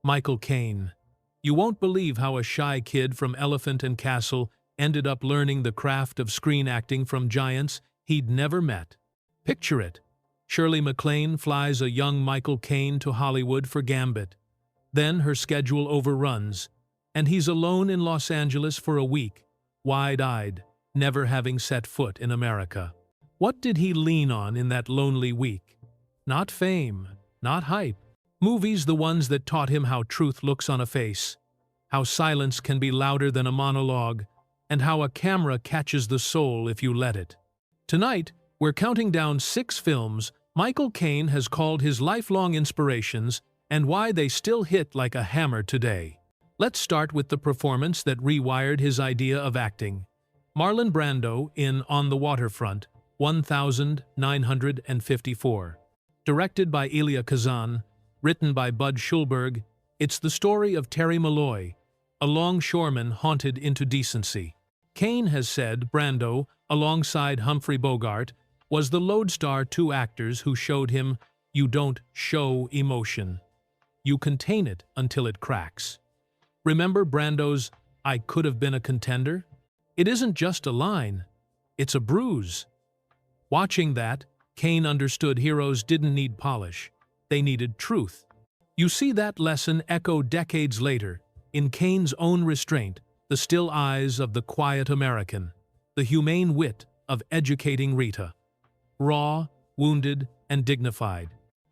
Michael Caine. You won't believe how a shy kid from Elephant and Castle ended up learning the craft of screen acting from giants he'd never met. Picture it. Shirley MacLaine flies a young Michael Caine to Hollywood for Gambit. Then her schedule overruns, and he's alone in Los Angeles for a week, wide-eyed, never having set foot in America. What did he lean on in that lonely week? Not fame, not hype. Movies, the ones that taught him how truth looks on a face, how silence can be louder than a monologue, and how a camera catches the soul if you let it. Tonight, we're counting down 6 films Michael Caine has called his lifelong inspirations and why they still hit like a hammer today. Let's start with the performance that rewired his idea of acting. Marlon Brando in On the Waterfront, 1954. Directed by Elia Kazan, written by Bud Schulberg, it's the story of Terry Malloy, a longshoreman haunted into decency. Caine has said Brando, alongside Humphrey Bogart, was the lodestar 2 actors who showed him you don't show emotion. You contain it until it cracks. Remember Brando's "I could have been a contender"? It isn't just a line, it's a bruise. Watching that, Caine understood heroes didn't need polish, they needed truth. You see that lesson echoed decades later, in Caine's own Restraint, the still eyes of the quiet American, the humane wit of educating Rita. Raw, wounded, and dignified.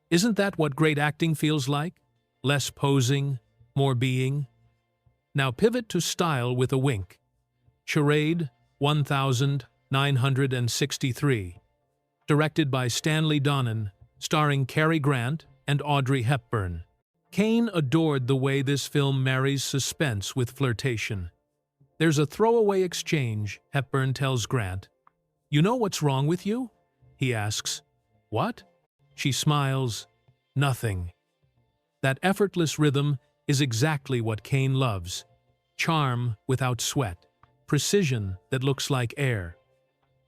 Isn't that what great acting feels like? Less posing, more being. Now pivot to style with a wink. Charade, 1963. Directed by Stanley Donen, starring Cary Grant and Audrey Hepburn. Caine adored the way this film marries suspense with flirtation. There's a throwaway exchange, Hepburn tells Grant. "You know what's wrong with you?" he asks. "What?" She smiles. "Nothing." That effortless rhythm is exactly what Caine loves. Charm without sweat. Precision that looks like air.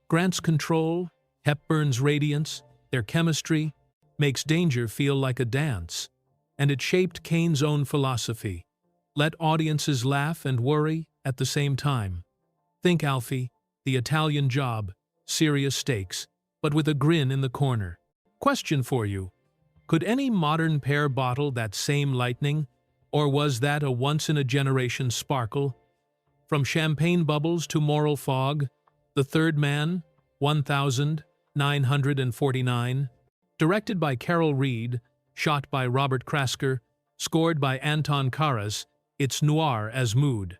Grant's control, Hepburn's radiance, their chemistry, makes danger feel like a dance. And it shaped Caine's own philosophy. Let audiences laugh and worry at the same time. Think Alfie, The Italian Job, serious stakes, but with a grin in the corner. Question for you. Could any modern pair bottle that same lightning, or was that a once-in-a-generation sparkle? From champagne bubbles to moral fog, The Third Man, 1949. Directed by Carol Reed, shot by Robert Krasker, scored by Anton Karas, it's noir as mood.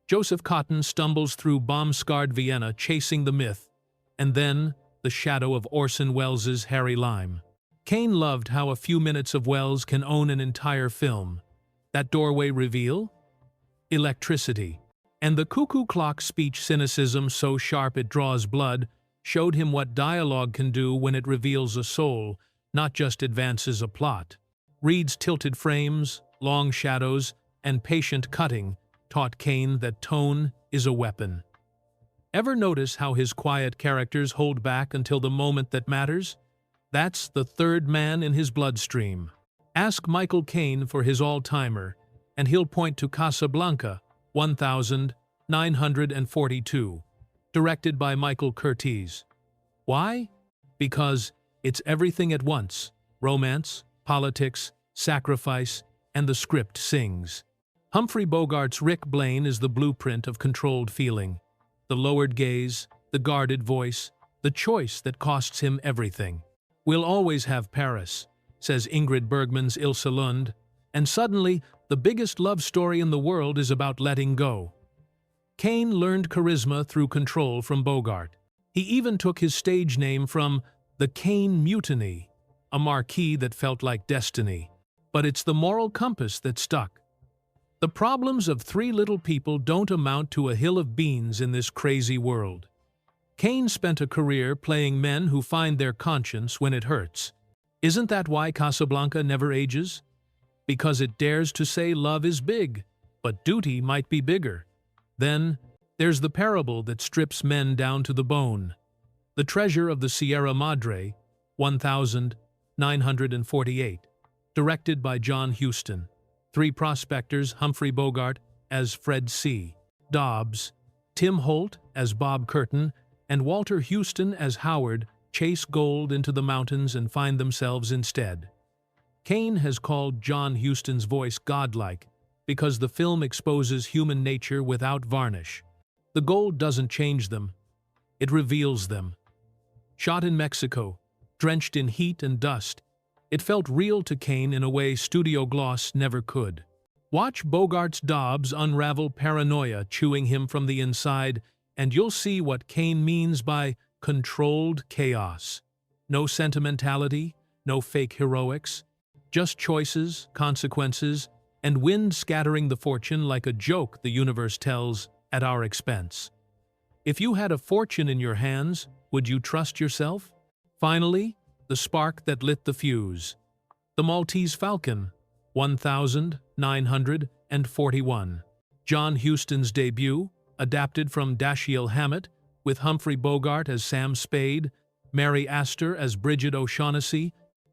Joseph Cotten stumbles through bomb-scarred Vienna chasing the myth, and then the shadow of Orson Welles' Harry Lime. Caine loved how a few minutes of Welles can own an entire film. That doorway reveal? Electricity. And the cuckoo clock speech cynicism so sharp it draws blood showed him what dialogue can do when it reveals a soul, not just advances a plot. Reed's tilted frames, long shadows, and patient cutting taught Caine that tone is a weapon. Ever notice how his quiet characters hold back until the moment that matters? That's the third man in his bloodstream. Ask Michael Caine for his all-timer, and he'll point to Casablanca, 1942, directed by Michael Curtiz. Why? Because it's everything at once: romance, politics, sacrifice, and the script sings. Humphrey Bogart's Rick Blaine is the blueprint of controlled feeling. The lowered gaze, the guarded voice, the choice that costs him everything. "We'll always have Paris," says Ingrid Bergman's Ilse Lund, and suddenly the biggest love story in the world is about letting go. Caine learned charisma through control from Bogart. He even took his stage name from the Caine Mutiny, a marquee that felt like destiny. But it's the moral compass that stuck. The problems of 3 little people don't amount to a hill of beans in this crazy world. Caine spent a career playing men who find their conscience when it hurts. Isn't that why Casablanca never ages? Because it dares to say love is big, but duty might be bigger. Then, there's the parable that strips men down to the bone. The Treasure of the Sierra Madre, 1948, directed by John Huston. Three prospectors: Humphrey Bogart as Fred C. Dobbs, Tim Holt as Bob Curtin, and Walter Huston as Howard, chase gold into the mountains and find themselves instead. Caine has called John Huston's voice godlike because the film exposes human nature without varnish. The gold doesn't change them, it reveals them. Shot in Mexico, drenched in heat and dust, it felt real to Caine in a way studio gloss never could. Watch Bogart's Dobbs unravel paranoia chewing him from the inside, and you'll see what Caine means by controlled chaos. No sentimentality, no fake heroics, just choices, consequences, and wind scattering the fortune like a joke the universe tells at our expense. If you had a fortune in your hands, would you trust yourself? Finally, the spark that lit the fuse. The Maltese Falcon, 1941. John Huston's debut, adapted from Dashiell Hammett, with Humphrey Bogart as Sam Spade, Mary Astor as Bridget O'Shaughnessy,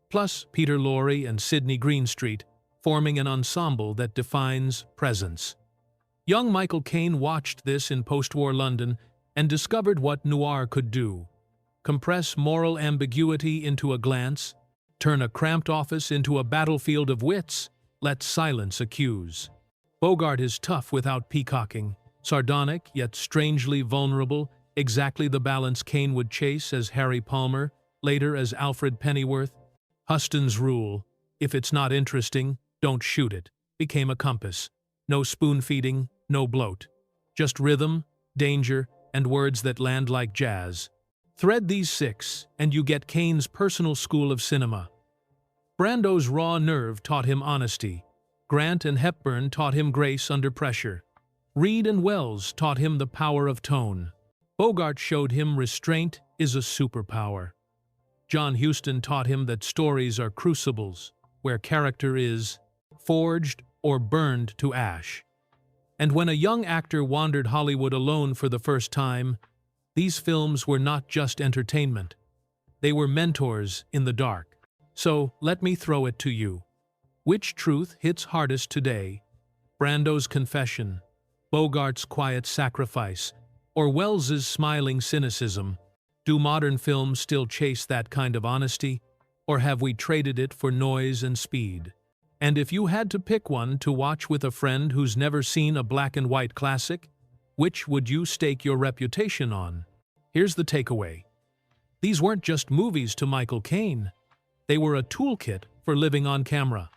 plus Peter Lorre and Sidney Greenstreet, forming an ensemble that defines presence. Young Michael Caine watched this in post-war London and discovered what noir could do. Compress moral ambiguity into a glance, turn a cramped office into a battlefield of wits, let silence accuse. Bogart is tough without peacocking, sardonic yet strangely vulnerable, exactly the balance Caine would chase as Harry Palmer, later as Alfred Pennyworth. Huston's rule, if it's not interesting, don't shoot it, became a compass. No spoon-feeding, no bloat. Just rhythm, danger, and words that land like jazz. Thread these six, and you get Caine's personal school of cinema. Brando's raw nerve taught him honesty. Grant and Hepburn taught him grace under pressure. Reed and Wells taught him the power of tone. Bogart showed him restraint is a superpower. John Huston taught him that stories are crucibles, where character is forged or burned to ash. And when a young actor wandered Hollywood alone for the first time, these films were not just entertainment. They were mentors in the dark. So, let me throw it to you. Which truth hits hardest today? Brando's confession, Bogart's quiet sacrifice, or Wells's smiling cynicism? Do modern films still chase that kind of honesty, or have we traded it for noise and speed? And if you had to pick one to watch with a friend who's never seen a black and white classic, which would you stake your reputation on? Here's the takeaway. These weren't just movies to Michael Caine. They were a toolkit for living on camera.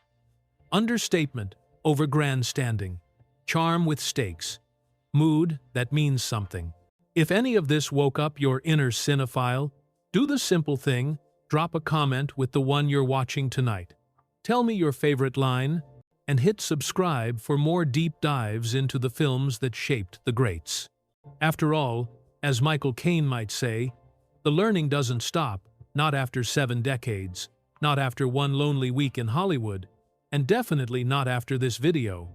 Understatement over grandstanding. Charm with stakes. Mood that means something. If any of this woke up your inner cinephile, do the simple thing, drop a comment with the one you're watching tonight. Tell me your favorite line, and hit subscribe for more deep dives into the films that shaped the greats. After all, as Michael Caine might say, the learning doesn't stop, not after 7 decades, not after one lonely week in Hollywood, and definitely not after this video.